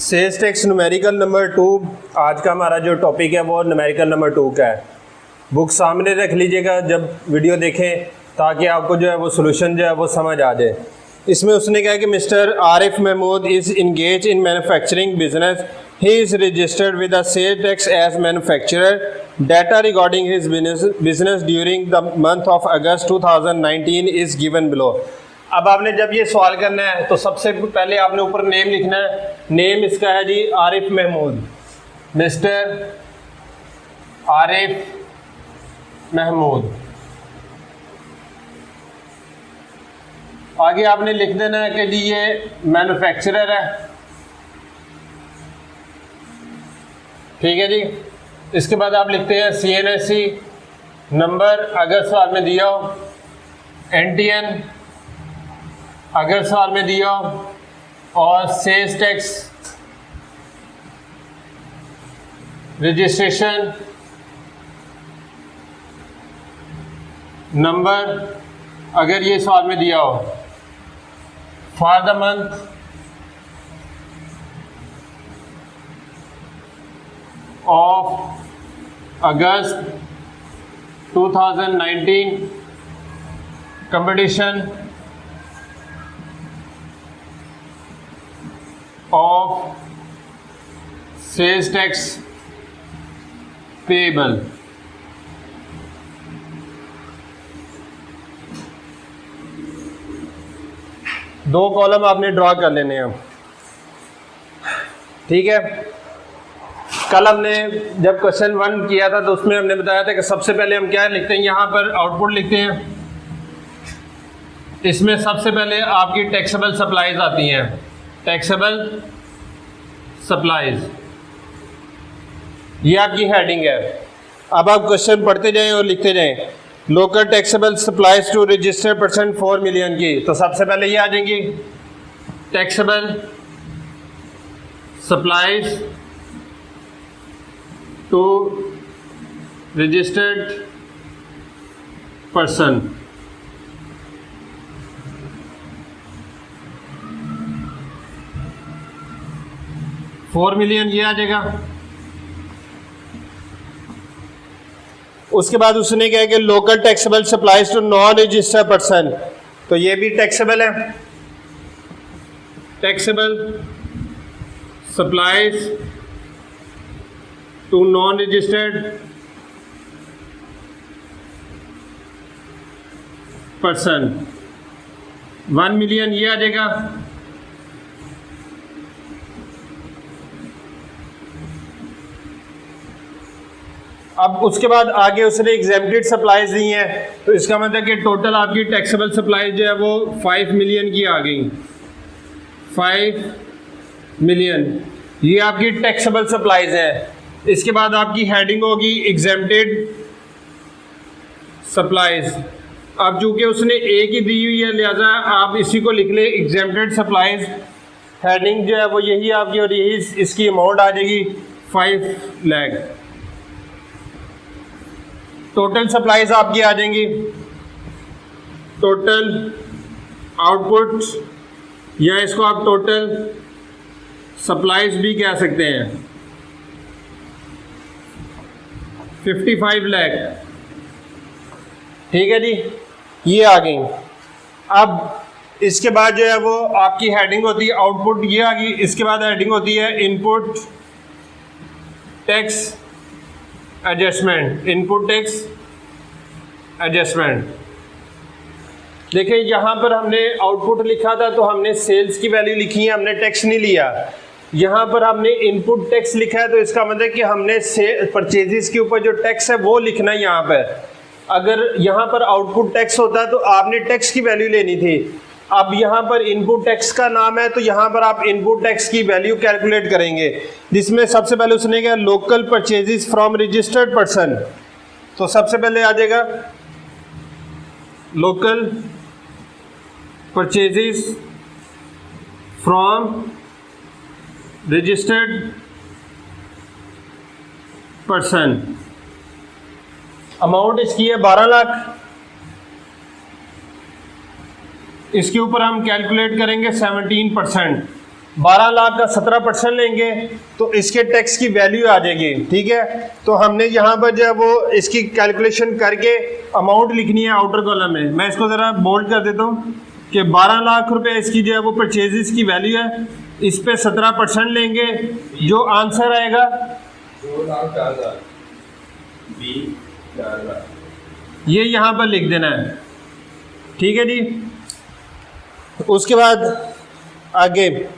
Sales tax numerical number 2। आज का हमारा जो टॉपिक है वो न्यूमेरिकल नंबर 2 का है। बुक सामने रख लीजिएगा जब वीडियो देखें, ताकि आपको जो है वो सोल्यूशन जो है वो समझ आ जाए। इसमें उसने कहा कि mister Arif Mahmood is engage in manufacturing business, he is registered with the sale tax as manufacturer. Data regarding his business during the month of August 2019 is given below. अब आपने जब ये सवाल करना है तो सबसे पहले आपने ऊपर नेम लिखना है। नेम इसका है जी आरिफ महमूद, मिस्टर आरिफ महमूद। आगे आपने लिख देना है कि जी ये मैन्युफैक्चरर है, ठीक है जी। इसके बाद आप लिखते हैं CNSE नंबर अगर सवाल में दिया हो, NTN अगर सवाल में दिया हो, और सेल्स टैक्स रजिस्ट्रेशन नंबर अगर ये सवाल में दिया हो for the month of August 2019 competition of sales tax payable। दो कॉलम आपने ड्रॉ कर लेने हैं, ठीक है। कल हमने जब क्वेश्चन 1 किया था तो उसमें हमने बताया था कि सबसे पहले हम क्या लिखते हैं, यहाँ पर आउटपुट लिखते हैं। इसमें सबसे पहले आपकी टैक्सेबल सप्लाईज आती हैं, टैक्सेबल सप्लाईज, ये आपकी हेडिंग है। अब आप क्वेश्चन पढ़ते जाएं और लिखते जाएं। Local taxable supplies to register percent 4 million की, तो सबसे पहले ये आ जाएंगी taxable supplies to registered person. $4 million ये आ जाएगा। उसके बाद उसने कहा कि local taxable supplies to non registered person, तो ये भी टैक्सेबल है। Taxable supplies to non registered person 1 million ये आ जाएगा। अब उसके बाद आगे उसने एग्जेम्प्टेड सप्लाईज दी हैं, तो इसका मतलब कि टोटल आपकी टैक्सेबल सप्लाईज जो है वो 5 मिलियन की आ गई। 5 मिलियन ये आपकी टैक्सेबल सप्लाईज है। इसके बाद आपकी हेडिंग होगी एग्जेम्प्टेड सप्लाईज। अब चूंकि उसने एक ही दी हुई है, लिहाजा आप इसी को लिख ले एग्जेम्प्टेड सप्लाईज। हेडिंग जो है वो यही आपकी, और यही इसकी अमाउंट आ जाएगी 5 लाख। टोटल सप्लाईज आपकी आ जाएंगी, टोटल आउटपुट, या इसको आप टोटल सप्लाईज भी कह सकते हैं, 55 लाख, ठीक है जी। ये आ गई। अब इसके बाद जो है वो आपकी हेडिंग होती है आउटपुट, ये आ गई। इसके बाद हेडिंग होती है input tax adjustment, input tax adjustment. देखिए यहाँ पर हमने आउटपुट लिखा था तो हमने सेल्स की वैल्यू लिखी है, हमने टैक्स नहीं लिया। यहाँ पर हमने इनपुट टैक्स लिखा है, तो इसका मतलब कि हमने परचेजेस के ऊपर जो टैक्स है वो लिखना है यहाँ पर। अगर यहाँ पर आउटपुट टैक्स होता तो आपने टैक्स की वैल्यू लेनी थी। अब यहाँ पर इनपुट टैक्स का नाम है, तो यहाँ पर आप इनपुट टैक्स की वैल्यू कैलकुलेट करेंगे, जिसमें सबसे पहले उसने कहा local purchases from registered person. तो सबसे पहले आ जाएगा local purchases from registered person. Amount इसकी है 12 लाख। इसके ऊपर हम कैलकुलेट करेंगे 17%। 12 लाख का 17% लेंगे तो इसके टैक्स की वैल्यू आ जाएगी। ठीक है, तो हमने यहाँ पर जो है वो इसकी कैलकुलेशन करके अमाउंट लिखनी है आउटर कॉलम में। मैं इसको ज़रा बोल्ड कर देता हूँ कि 12 लाख रुपए इसकी जो है वो परचेजेस की वैल्यू है, इस पे 17% लेंगे, जो आंसर आएगा 2,04,000 ये यहाँ पर लिख देना है। ठीक है जी, उसके बाद आगे,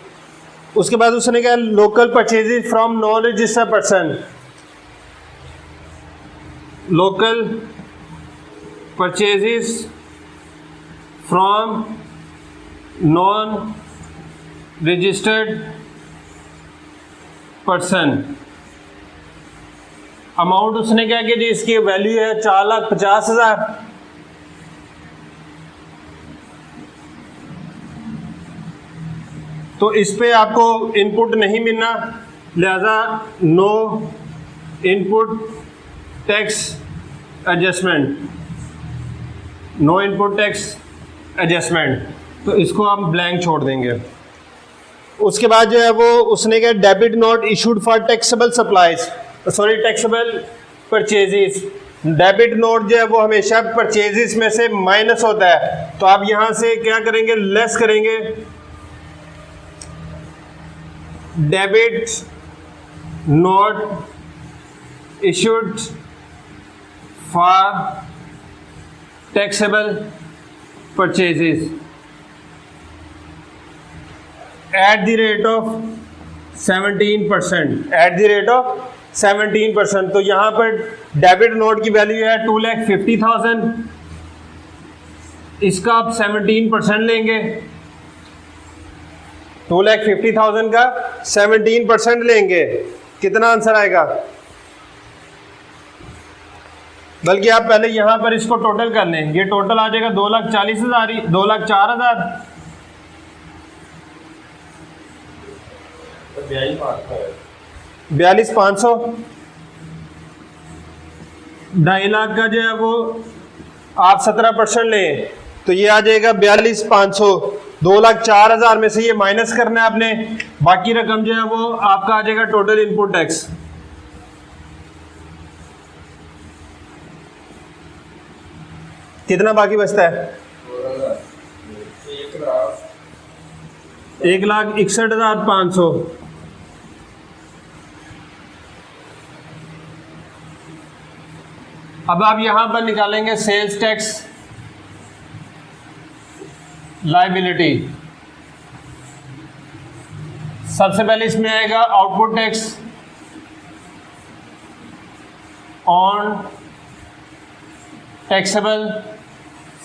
उसके बाद उसने कहा local purchases from non registered person, local purchases from non registered person, amount उसने क्या कि जी इसकी वैल्यू है 4,50,000। तो इस पे आपको इनपुट नहीं मिलना, लिहाजा no input tax adjustment, no input tax adjustment, तो इसको हम ब्लैंक छोड़ देंगे। उसके बाद जो है वो उसने क्या debit note issued for taxable supplies, sorry taxable purchases, debit note जो है वो हमेशा परचेजेस में से माइनस होता है, तो आप यहां से क्या करेंगे, लेस करेंगे। Debit note issued for taxable purchases at the rate of 17%, at the rate of 17%। तो यहाँ पर डेबिट नोट की वैल्यू है 2,50,000, इसका आप 17% लेंगे, 2,50,000 का 17% लेंगे, कितना आंसर आएगा? बल्कि आप पहले यहां पर इसको टोटल कर लें, ये टोटल आ जाएगा 2,40,000, 2,04,000, 42,500, 2.5 लाख का जो है वो आप 17% लें तो ये आ जाएगा 42,500। 2,04,000 में से ये माइनस करना है आपने, बाकी रकम जो है वो आपका आ जाएगा टोटल इनपुट टैक्स। कितना बाकी बचता है? 1,61,500। अब आप यहां पर निकालेंगे सेल्स टैक्स लायबिलिटी। सबसे पहले इसमें आएगा output tax on taxable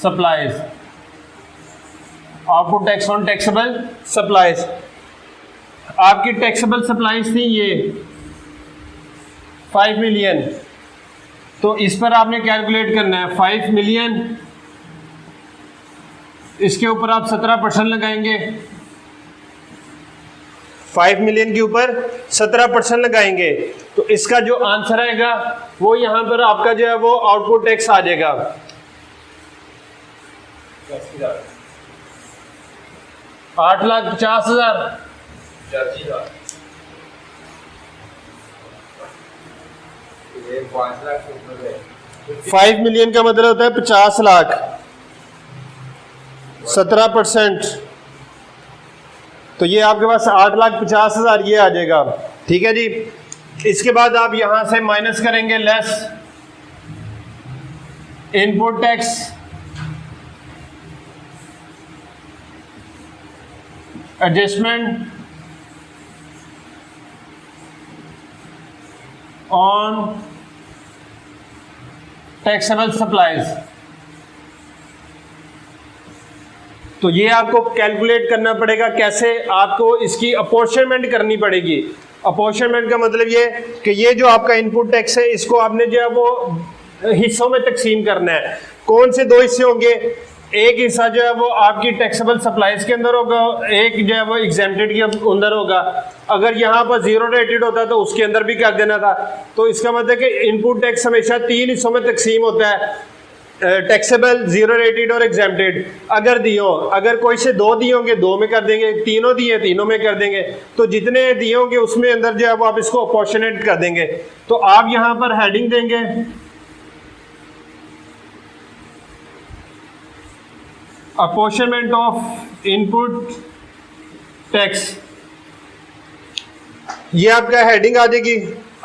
supplies, output tax on taxable supplies. आपकी टैक्सेबल सप्लाईज थी ये 5 मिलियन, तो इस पर आपने कैलकुलेट करना है 5 मिलियन, इसके ऊपर आप 17% लगाएंगे, 5 मिलियन के ऊपर 17% लगाएंगे, तो इसका जो आंसर आएगा वो यहां पर आपका जो है वो आउटपुट टैक्स आ जाएगा 8,50,000। 5 मिलियन का मतलब होता है 50 लाख, 17%, तो ये आपके पास 8,50,000 ये आ जाएगा। ठीक है जी, इसके बाद आप यहां से माइनस करेंगे less input tax, adjustment on taxable supplies. तो ये आपको कैलकुलेट करना पड़ेगा, कैसे आपको इसकी अपॉर्चनमेंट करनी पड़ेगी। अपॉर्चनमेंट का मतलब ये कि ये जो आपका इनपुट टैक्स है इसको आपने जो है वो हिस्सों में तकसीम करना है। कौन से 2 हिस्से होंगे? एक हिस्सा जो है वो आपकी टैक्सेबल सप्लाईज के अंदर होगा, एक जो है वो एग्जेम्प्टेड के अंदर होगा। अगर यहाँ पर 0 रेटेड होता तो उसके अंदर भी कर देना था। तो इसका मतलब कि इनपुट टैक्स हमेशा 3 हिस्सों में तकसीम होता है। टैक्सेबल, जीरो रेटेड और एग्जेम्प्टेड। अगर दिए हो, अगर कोई से 2 दिए होंगे 2 में कर देंगे, तीनों दिए तीनों में कर देंगे, तो जितने दिए होंगे उसमें अंदर जो है वो आप इसको अपॉर्चुनेट कर देंगे। तो आप यहां पर हेडिंग देंगे अपॉर्चनमेंट ऑफ इनपुट टैक्स, ये आपका हेडिंग आ जाएगी।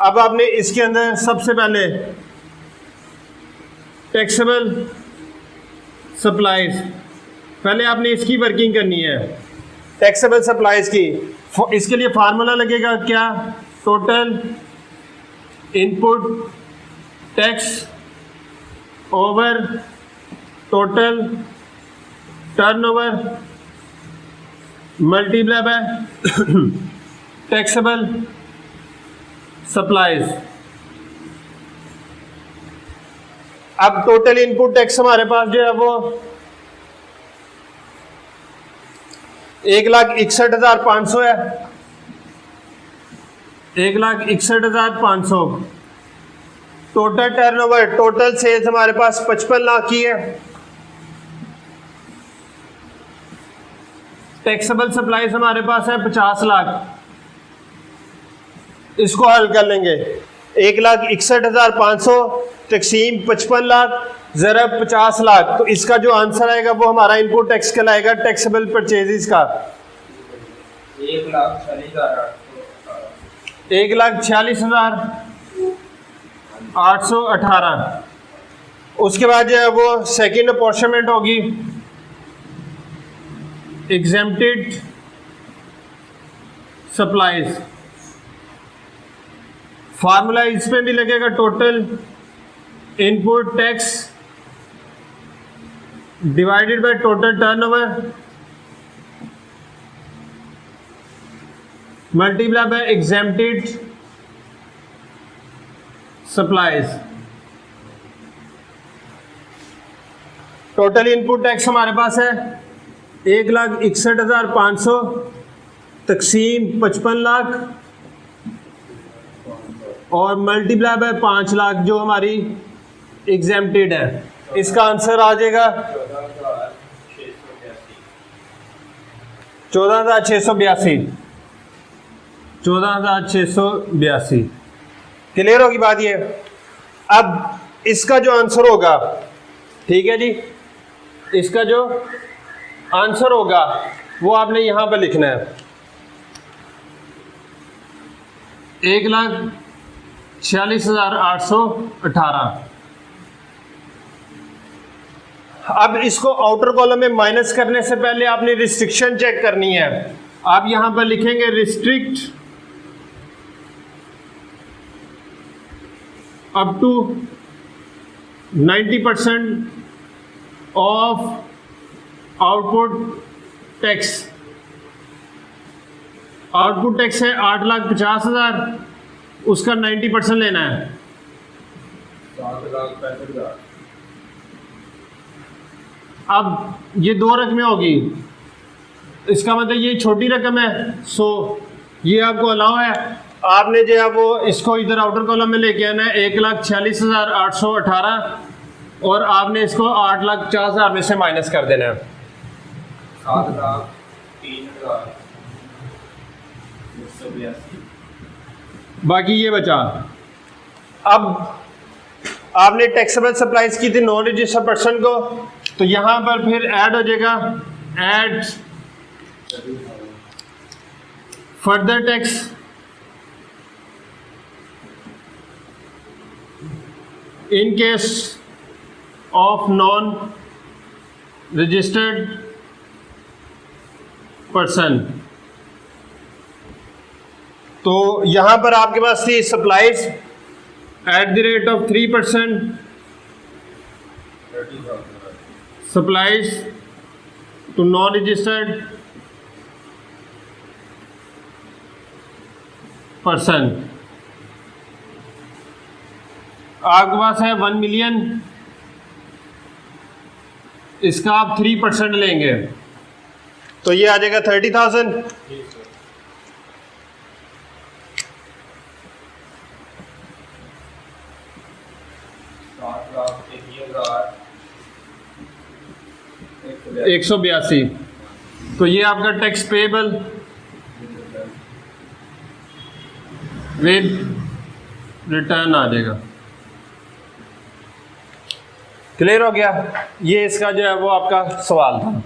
अब आपने इसके अंदर सबसे पहले टैक्सेबल सप्लाईज, पहले आपने इसकी वर्किंग करनी है टैक्सेबल सप्लाईज की। इसके लिए फार्मूला लगेगा क्या, total input tax over total turnover multiply by taxable supplies. अब टोटल इनपुट टैक्स हमारे पास जो है वो 1,61,500 है, 1,61,500। टोटल टर्नओवर, टोटल सेल्स हमारे पास 55 लाख की है। टैक्सेबल सप्लाईज हमारे पास है 50 लाख। इसको हल कर लेंगे, 1,61,500 तकसीम 55 लाख ज़रब 50 लाख, तो इसका जो आंसर आएगा वो हमारा इनपुट टैक्स कहलाएगा टैक्सेबल परचेजेस का 1,46,818। उसके बाद जो है वो सेकेंड अपॉर्चनमेंट होगी एग्जेम्प्टेड सप्लाईज। फार्मूला इसमें भी लगेगा total input tax divided by total turnover multiply by exempted supplies. Total input tax हमारे पास है 1,61,500 तकसीम 55 लाख और मल्टीप्लाई बाय 5 लाख जो हमारी एग्जेम्प्टेड है। इसका आंसर आ जाएगा 14,682। क्लियर होगी बात ये। अब इसका जो आंसर होगा, ठीक है जी, इसका जो आंसर होगा वो आपने यहां पर लिखना है 1,46,818। अब इसको आउटर कॉलम में माइनस करने से पहले आपने रिस्ट्रिक्शन चेक करनी है। आप यहां पर लिखेंगे restrict up to 90% of output tax. Output tax है 8,50,000, उसका 90% लेना है 7,65,000। अब ये 2 रकमें होगी, इसका मतलब ये छोटी रकम है, सो ये आपको अलाउ है। आपने जो है वो इसको इधर आउटर कॉलम में लेके आना है 1,46,818 और आपने इसको 8,50,000 में से माइनस कर देना है 7,03,182। बाकी ये बचा। अब आपने टैक्सेबल सप्लाईज की थी नॉन रजिस्टर्ड पर्सन को, तो यहां पर फिर ऐड हो जाएगा add further tax in case of non registered person. तो यहां पर आपके पास थी supplies at the rate of 3%, supplies to non-registered person। आपके पास है 1 मिलियन, इसका आप 3% लेंगे तो ये आ जाएगा 30,000। 7,01,000 182। तो ये आपका टैक्स पेबल विद रिटर्न आ जाएगा। क्लियर हो गया? ये इसका जो है वो आपका सवाल था।